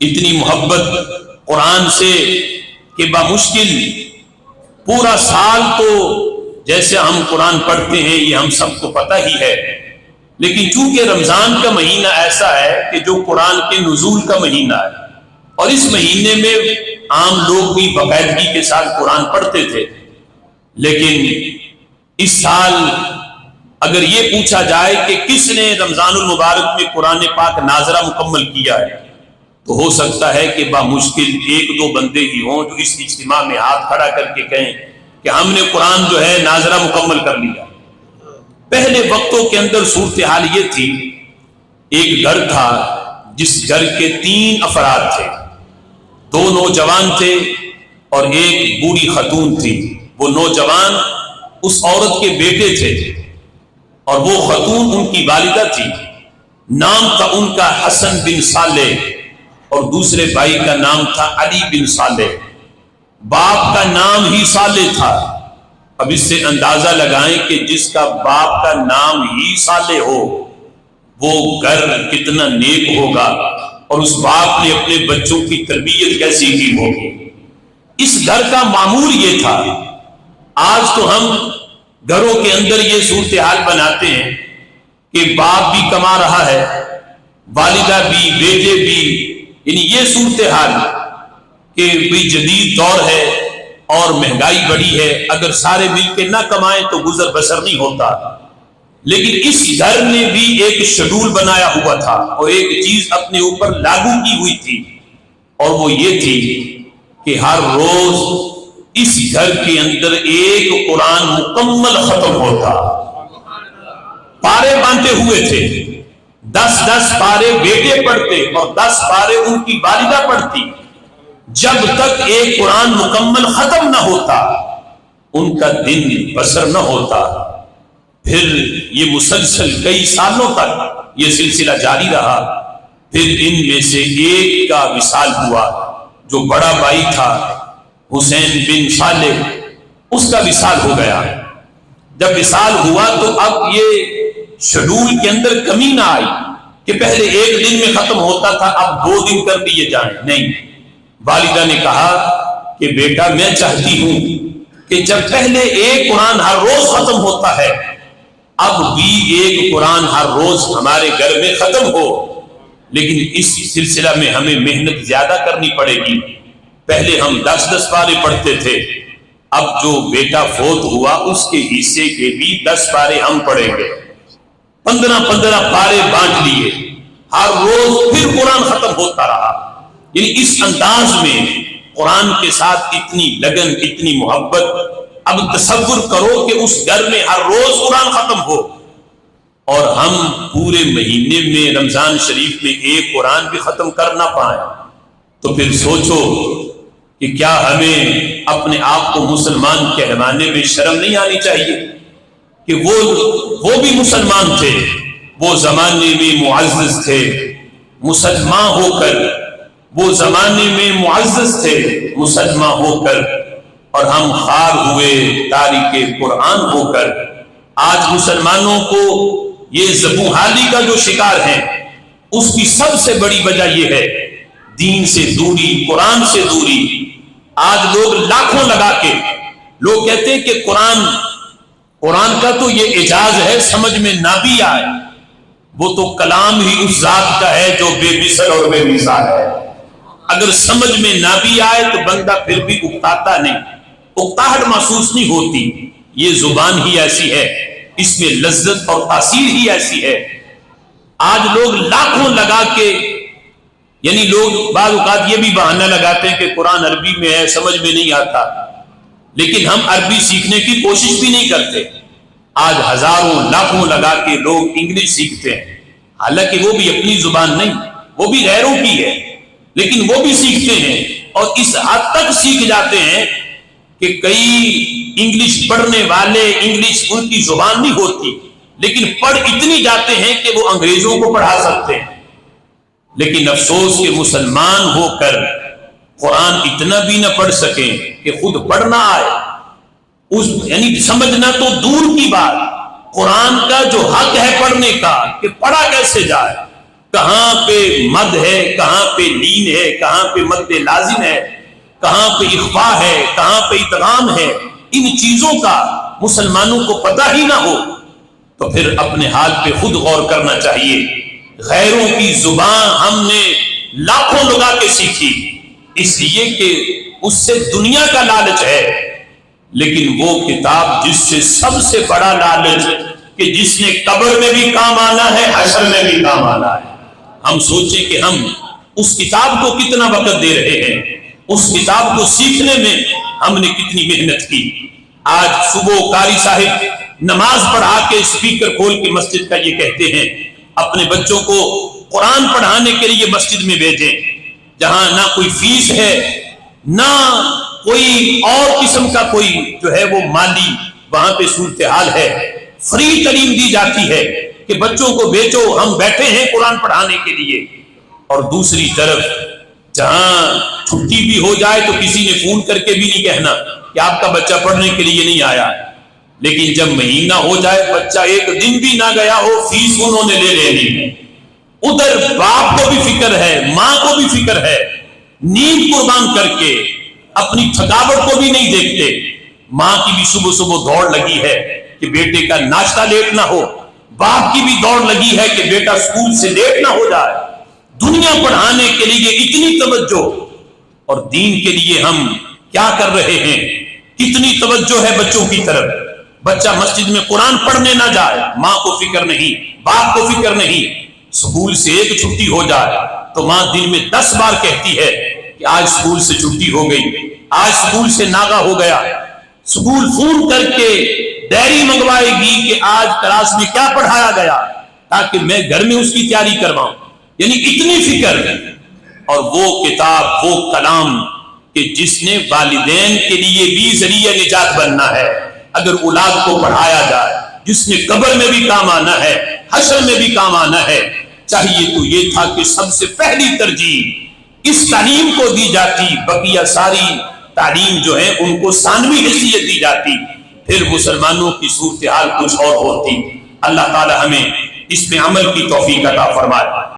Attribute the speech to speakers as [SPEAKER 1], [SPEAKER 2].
[SPEAKER 1] اتنی محبت قرآن سے کہ بمشکل پورا سال تو جیسے ہم قرآن پڑھتے ہیں یہ ہم سب کو پتہ ہی ہے، لیکن چونکہ رمضان کا مہینہ ایسا ہے کہ جو قرآن کے نزول کا مہینہ ہے، اور اس مہینے میں عام لوگ بھی باقاعدگی کے ساتھ قرآن پڑھتے تھے، لیکن اس سال اگر یہ پوچھا جائے کہ کس نے رمضان المبارک میں قرآن پاک ناظرہ مکمل کیا ہے، تو ہو سکتا ہے کہ بامشکل ایک دو بندے ہی ہوں جو اس اجتماع میں ہاتھ کھڑا کر کے کہیں کہ ہم نے قرآن جو ہے ناظرہ مکمل کر لیا۔ پہلے وقتوں کے اندر صورتحال یہ تھی، ایک گھر تھا جس گھر کے 3 افراد تھے، 2 نوجوان تھے اور ایک بوڑھی خاتون تھی۔ وہ نوجوان اس عورت کے بیٹے تھے اور وہ خاتون ان کی والدہ تھی۔ نام تھا ان کا حسن بن صالح اور دوسرے بھائی کا نام تھا علی بن صالح۔ باپ کا نام ہی صالح تھا۔ اب اس سے اندازہ لگائیں کہ جس کا باپ کا نام ہی صالح ہو وہ گھر کتنا نیک ہوگا، اور اس باپ نے اپنے بچوں کی تربیت کیسی کی ہوگی۔ اس گھر کا معمول یہ تھا۔ آج تو ہم گھروں کے اندر یہ صورتحال بناتے ہیں کہ باپ بھی کما رہا ہے، والدہ بھی، بیٹے بھی، یعنی یہ صورتحال کہ بھئی جدید دور ہے اور مہنگائی بڑی ہے، اگر سارے مل کے نہ کمائیں تو گزر بسر نہیں ہوتا۔ لیکن اس گھر نے بھی ایک شیڈول بنایا ہوا تھا اور ایک چیز اپنے اوپر لاگو کی ہوئی تھی، اور وہ یہ تھی کہ ہر روز اس گھر کے اندر ایک قرآن مکمل ختم ہوتا۔ پارے بانٹے ہوئے تھے، 10 پارے بیٹے پڑھتے اور 10 پارے ان کی والدہ پڑھتی۔ جب تک ایک قرآن مکمل ختم نہ ہوتا ان کا دن بسر نہ ہوتا۔ پھر یہ مسلسل کئی سالوں تک یہ سلسلہ جاری رہا۔ پھر ان میں سے ایک کا وصال ہوا، جو بڑا بھائی تھا حسین بن صالح، اس کا وصال ہو گیا۔ جب وصال ہوا تو اب یہ شیڈول کے اندر کمی نہ آئی کہ پہلے ایک دن میں ختم ہوتا تھا اب 2 دن کر دیے جائیں، نہیں۔ والدہ نے کہا کہ بیٹا میں چاہتی ہوں کہ جب پہلے ایک قرآن ہر روز ختم ہوتا ہے اب بھی ایک قرآن ہر روز ہمارے گھر میں ختم ہو، لیکن اس سلسلہ میں ہمیں محنت زیادہ کرنی پڑے گی۔ پہلے ہم 10 پارے پڑھتے تھے، اب جو بیٹا فوت ہوا اس کے حصے کے بھی 10 پارے ہم پڑھیں گے۔ 15 پارے بانٹ لیے، ہر روز پھر قرآن ختم ہوتا رہا۔ یعنی اس انداز میں قرآن کے ساتھ اتنی لگن، اتنی محبت۔ اب تصور کرو کہ اس گھر میں ہر روز قرآن ختم ہو اور ہم پورے مہینے میں رمضان شریف میں ایک قرآن بھی ختم کر نہ پائیں، تو پھر سوچو کہ کیا ہمیں اپنے آپ کو مسلمان کہلانے میں شرم نہیں آنی چاہیے کہ وہ بھی مسلمان تھے، وہ زمانے میں معزز تھے مسلمان ہو کر، وہ زمانے میں معزز تھے مسلمان ہو کر، اور ہم خار ہوئے تارک قرآن ہو کر آج مسلمانوں کو یہ زبونحالی کا جو شکار ہیں اس کی سب سے بڑی وجہ یہ ہے دین سے دوری، قرآن سے دوری۔ آج لوگ لاکھوں لگا کے لوگ کہتے ہیں کہ قرآن کا تو یہ اعجاز ہے، سمجھ میں نہ بھی آئے، وہ تو کلام ہی اس ذات کا ہے جو بے مثل اور بے مثال ہے۔ اگر سمجھ میں نہ بھی آئے تو بندہ پھر بھی اکتاتا نہیں، اکتاہٹ محسوس نہیں ہوتی۔ یہ زبان ہی ایسی ہے، اس میں لذت اور تاثیر ہی ایسی ہے۔ آج لوگ لاکھوں لگا کے، یعنی لوگ بعض اوقات یہ بھی بہانہ لگاتے ہیں کہ قرآن عربی میں ہے، سمجھ میں نہیں آتا، لیکن ہم عربی سیکھنے کی کوشش بھی نہیں کرتے۔ آج ہزاروں لاکھوں لگا کے لوگ انگلش سیکھتے ہیں، حالانکہ وہ بھی اپنی زبان نہیں، وہ بھی غیروں کی ہے، لیکن وہ بھی سیکھتے ہیں، اور اس حد تک سیکھ جاتے ہیں کہ کئی انگلش پڑھنے والے انگلش ان کی زبان نہیں ہوتی، لیکن پڑھ اتنی جاتے ہیں کہ وہ انگریزوں کو پڑھا سکتے ہیں۔ لیکن افسوس کہ مسلمان ہو کر قرآن اتنا بھی نہ پڑھ سکیں کہ خود پڑھنا آئے، یعنی سمجھنا تو دور کی بات، قرآن کا جو حق ہے پڑھنے کا کہ پڑھا کیسے جائے، کہاں پہ مد ہے، کہاں پہ لین ہے، کہاں پہ مد لازم ہے، کہاں پہ اخفاء ہے، کہاں پہ ادغام ہے، ان چیزوں کا مسلمانوں کو پتہ ہی نہ ہو تو پھر اپنے حال پہ خود غور کرنا چاہیے۔ غیروں کی زبان ہم نے لاکھوں لگا کے سیکھی، اس لیے کہ اس سے دنیا کا لالچ ہے، لیکن وہ کتاب جس سے سب سے بڑا لالچ کہ جس نے قبر میں بھی کام آنا ہے، حشر میں بھی کام آنا ہے، ہم سوچیں کہ ہم اس کتاب کو کتنا وقت دے رہے ہیں، اس کتاب کو سیکھنے میں ہم نے کتنی محنت کی۔ آج صبح قاری صاحب نماز پڑھا کے اسپیکر کھول کے مسجد کا یہ کہتے ہیں اپنے بچوں کو قرآن پڑھانے کے لیے مسجد میں بھیجیں جہاں نہ کوئی فیس ہے، نہ کوئی اور قسم کا کوئی جو ہے وہ مالی وہاں پہ صورتحال ہے، فری تعلیم دی جاتی ہے کہ بچوں کو بیچو، ہم بیٹھے ہیں قرآن پڑھانے کے لیے۔ اور دوسری طرف جہاں چھٹی بھی ہو جائے تو کسی نے فون کر کے بھی نہیں کہنا کہ آپ کا بچہ پڑھنے کے لیے نہیں آیا، لیکن جب مہینہ ہو جائے بچہ ایک دن بھی نہ گیا ہو، فیس انہوں نے لے لینی ہے۔ ادھر باپ کو بھی فکر ہے، ماں کو بھی فکر ہے، نیند قربان کر کے اپنی تھکاوٹ کو بھی نہیں دیکھتے۔ ماں کی بھی صبح صبح دوڑ لگی ہے کہ بیٹے کا ناشتہ لیٹ نہ ہو، باپ کی بھی دوڑ لگی ہے کہ بیٹا اسکول سے لیٹ نہ ہو جائے۔ دنیا پڑھانے کے لیے اتنی توجہ، اور دین کے لیے ہم کیا کر رہے ہیں؟ کتنی توجہ ہے بچوں کی طرف؟ بچہ مسجد میں قرآن پڑھنے نہ جائے، ماں کو فکر نہیں، باپ کو فکر نہیں۔ اسکول سے ایک چھٹی ہو جائے تو ماں دن میں 10 بار کہتی ہے کہ آج اسکول سے چھٹی ہو گئی، آج اسکول سے ناغہ ہو گیا۔ اسکول فون کر کے ڈائری منگوائے گی کہ آج کلاس میں کیا پڑھایا گیا تاکہ میں گھر میں اس کی تیاری کرواؤں۔ یعنی اتنی فکر ہے۔ اور وہ کتاب، وہ کلام کہ جس نے والدین کے لیے بھی ذریعہ نجات بننا ہے، اگر اولاد کو پڑھایا جائے، جس نے قبر میں بھی کام آنا ہے، حشر میں بھی کام آنا ہے، چاہیے تو یہ تھا کہ سب سے پہلی ترجیح اس تعلیم کو دی جاتی، بقیہ ساری تعلیم جو ہے ان کو ثانوی حیثیت دی جاتی، پھر مسلمانوں کی صورتحال کچھ اور ہوتی۔ اللہ تعالی ہمیں اس پہ عمل کی توفیق عطا فرمائے۔